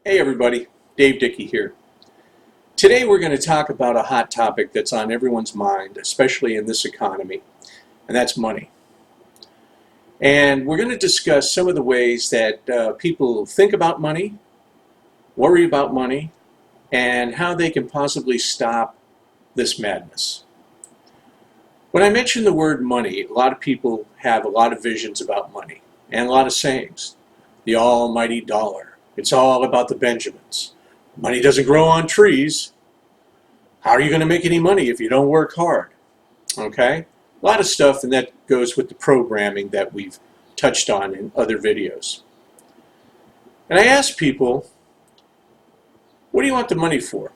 Hey everybody, Dave Dickey here. Today we're going to talk about a hot topic that's on everyone's mind, especially in this economy, and that's money. And we're going to discuss some of the ways that people think about money, worry about money, and how they can possibly stop this madness. When I mention the word money, a lot of people have a lot of visions about money and a lot of sayings. The almighty dollar. It's all about the Benjamins. Money doesn't grow on trees. How are you going to make any money if you don't work hard? Okay? A lot of stuff, and that goes with the programming that we've touched on in other videos. And I ask people, what do you want the money for?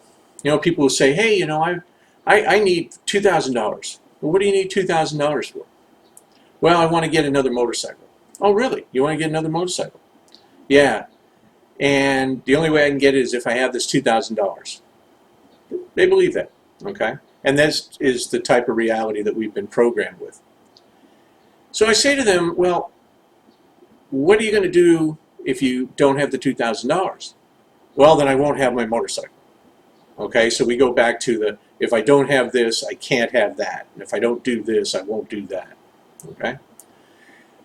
People will say, hey, I need $2,000. Well, what do you need $2,000 for? Well, I want to get another motorcycle. Oh, really? You want to get another motorcycle? Yeah. And the only way I can get it is if I have this $2,000. They believe that, okay? And this is the type of reality that we've been programmed with. So I say to them, well, what are you going to do if you don't have the $2,000? Well, then I won't have my motorcycle. Okay, so we go back to the, if I don't have this, I can't have that. And if I don't do this, I won't do that. Okay?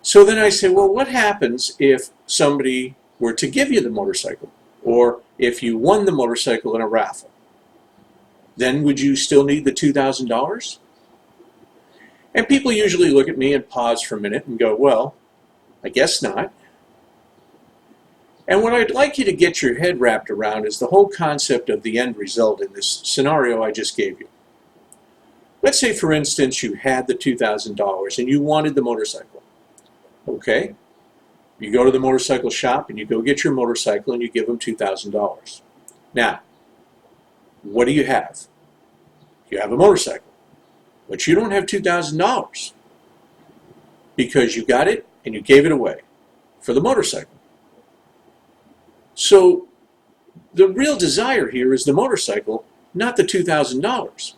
So then I say, well, what happens if somebody were to give you the motorcycle, or if you won the motorcycle in a raffle? Then would you still need the $2,000? And people usually look at me and pause for a minute and go, well, I guess not. And what I'd like you to get your head wrapped around is the whole concept of the end result in this scenario I just gave you. Let's say, for instance, you had the $2,000 and you wanted the motorcycle. Okay? You go to the motorcycle shop and you go get your motorcycle and you give them $2,000. Now, what do you have? You have a motorcycle, but you don't have $2,000 because you got it and you gave it away for the motorcycle. So the real desire here is the motorcycle, not the $2,000.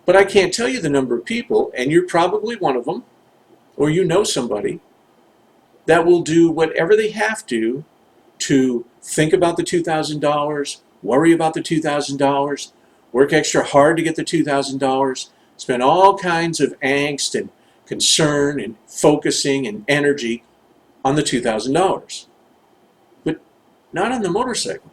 But I can't tell you the number of people, and you're probably one of them, or you know somebody, that will do whatever they have to think about the $2,000, worry about the $2,000, work extra hard to get the $2,000, spend all kinds of angst and concern and focusing and energy on the $2,000. But not on the motorcycle.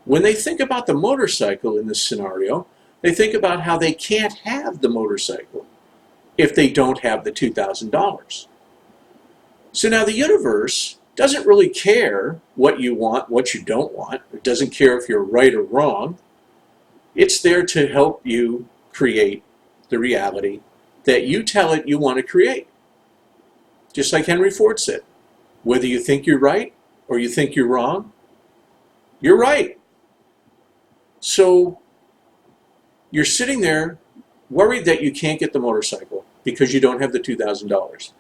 When they think about the motorcycle in this scenario, they think about how they can't have the motorcycle if they don't have the $2,000. So now the universe doesn't really care what you want, what you don't want. It doesn't care if you're right or wrong. It's there to help you create the reality that you tell it you want to create. Just like Henry Ford said, whether you think you're right or you think you're wrong, you're right. So you're sitting there worried that you can't get the motorcycle because you don't have the $2,000.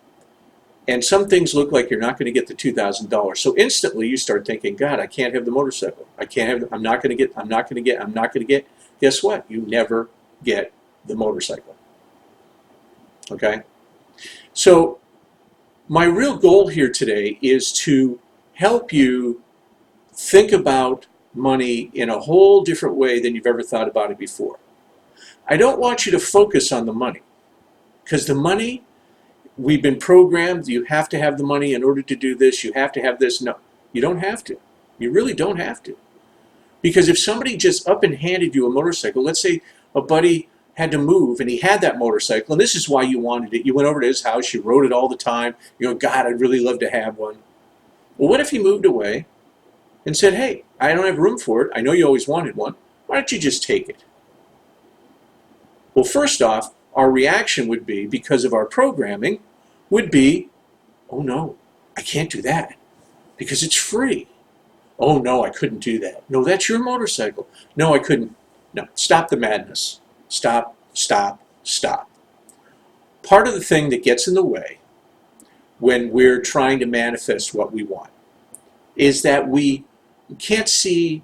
And some things look like you're not going to get the $2,000. So instantly you start thinking, God, I can't have the motorcycle. I'm not going to get. Guess what? You never get the motorcycle. Okay? So my real goal here today is to help you think about money in a whole different way than you've ever thought about it before. I don't want you to focus on the money, because the money, we've been programmed, you have to have the money in order to do this, you have to have this. No, you don't have to. You really don't have to. Because if somebody just up and handed you a motorcycle, let's say a buddy had to move and he had that motorcycle, and this is why you wanted it. You went over to his house, you rode it all the time, you go, God, I'd really love to have one. Well, what if he moved away and said, hey, I don't have room for it, I know you always wanted one, why don't you just take it? Well, first off, our reaction would be, because of our programming, would be, oh no, I can't do that because it's free. Oh no, I couldn't do that. No, that's your motorcycle. No, I couldn't. No, stop the madness. Stop, stop, stop. Part of the thing that gets in the way when we're trying to manifest what we want is that we can't see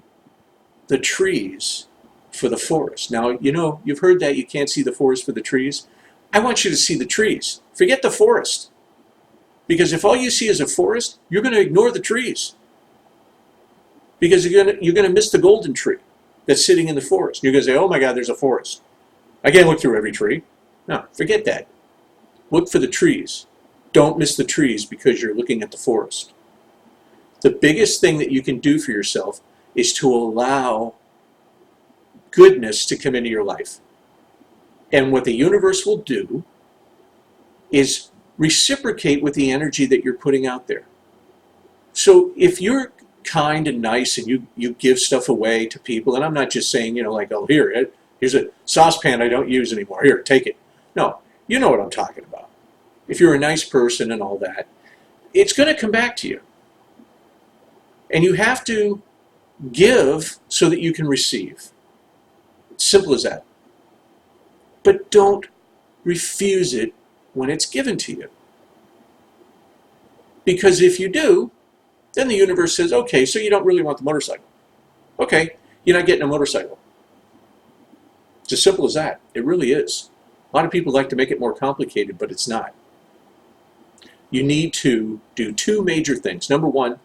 the trees for the forest. Now, you've heard that you can't see the forest for the trees. I want you to see the trees. Forget the forest. Because if all you see is a forest, you're going to ignore the trees. because you're gonna miss the golden tree that's sitting in the forest. You're gonna say, "Oh my God, there's a forest. I can't look through every tree." No, forget that. Look for the trees. Don't miss the trees because you're looking at the forest. The biggest thing that you can do for yourself is to allow goodness to come into your life. And what the universe will do is reciprocate with the energy that you're putting out there. So if you're kind and nice and you give stuff away to people, and I'm not just saying, like, "Oh, here's a saucepan I don't use anymore. Here, take it." No, you know what I'm talking about. If you're a nice person and all that, it's going to come back to you. And you have to give so that you can receive. It's simple as that. But don't refuse it when it's given to you. Because if you do, then the universe says, "Okay, so you don't really want the motorcycle. Okay, you're not getting a motorcycle." It's as simple as that. It really is. A lot of people like to make it more complicated, but it's not. You need to do two major things. Number one,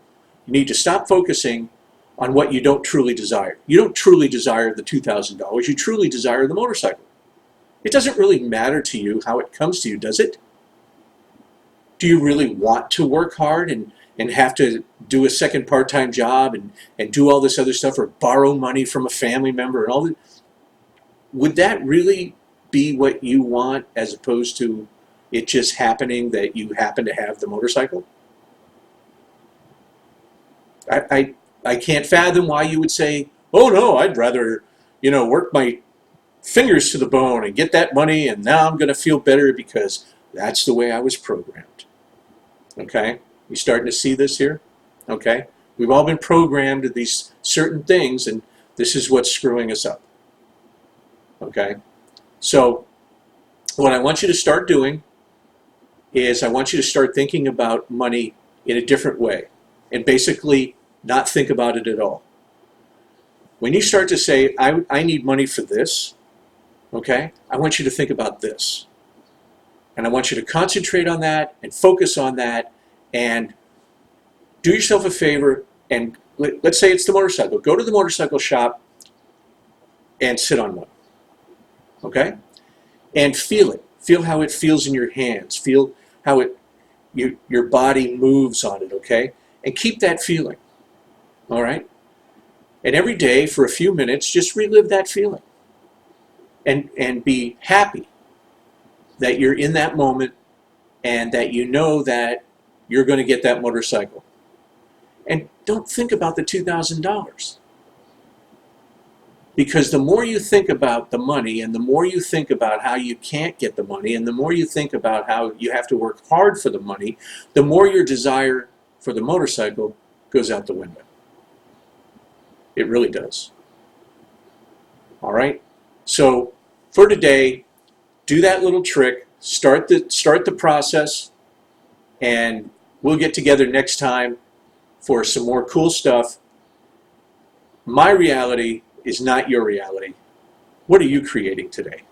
you need to stop focusing on what you don't truly desire. You don't truly desire the $2,000. You truly desire the motorcycle. It doesn't really matter to you how it comes to you, does it? Do you really want to work hard and have to do a second part-time job and do all this other stuff, or borrow money from a family member and all that? Would that really be what you want, as opposed to it just happening that you happen to have the motorcycle? I can't fathom why you would say, "Oh no, I'd rather, work my fingers to the bone and get that money, and now I'm going to feel better because that's the way I was programmed." Okay? You starting to see this here? Okay? We've all been programmed to these certain things, and this is what's screwing us up. Okay? So, what I want you to start doing is I want you to start thinking about money in a different way, and basically not think about it at all. When you start to say, I need money for this, okay, I want you to think about this. And I want you to concentrate on that and focus on that, and do yourself a favor, and let's say it's the motorcycle. Go to the motorcycle shop and sit on one, okay? And feel it. Feel how it feels in your hands. Feel how your body moves on it, okay? And keep that feeling, all right? And every day for a few minutes, just relive that feeling. And be happy that you're in that moment and that you know that you're going to get that motorcycle. And don't think about the $2,000. Because the more you think about the money, and the more you think about how you can't get the money, and the more you think about how you have to work hard for the money, the more your desire for the motorcycle goes out the window. It really does. All right? So for today, do that little trick, start the process, and we'll get together next time for some more cool stuff. My reality is not your reality. What are you creating today?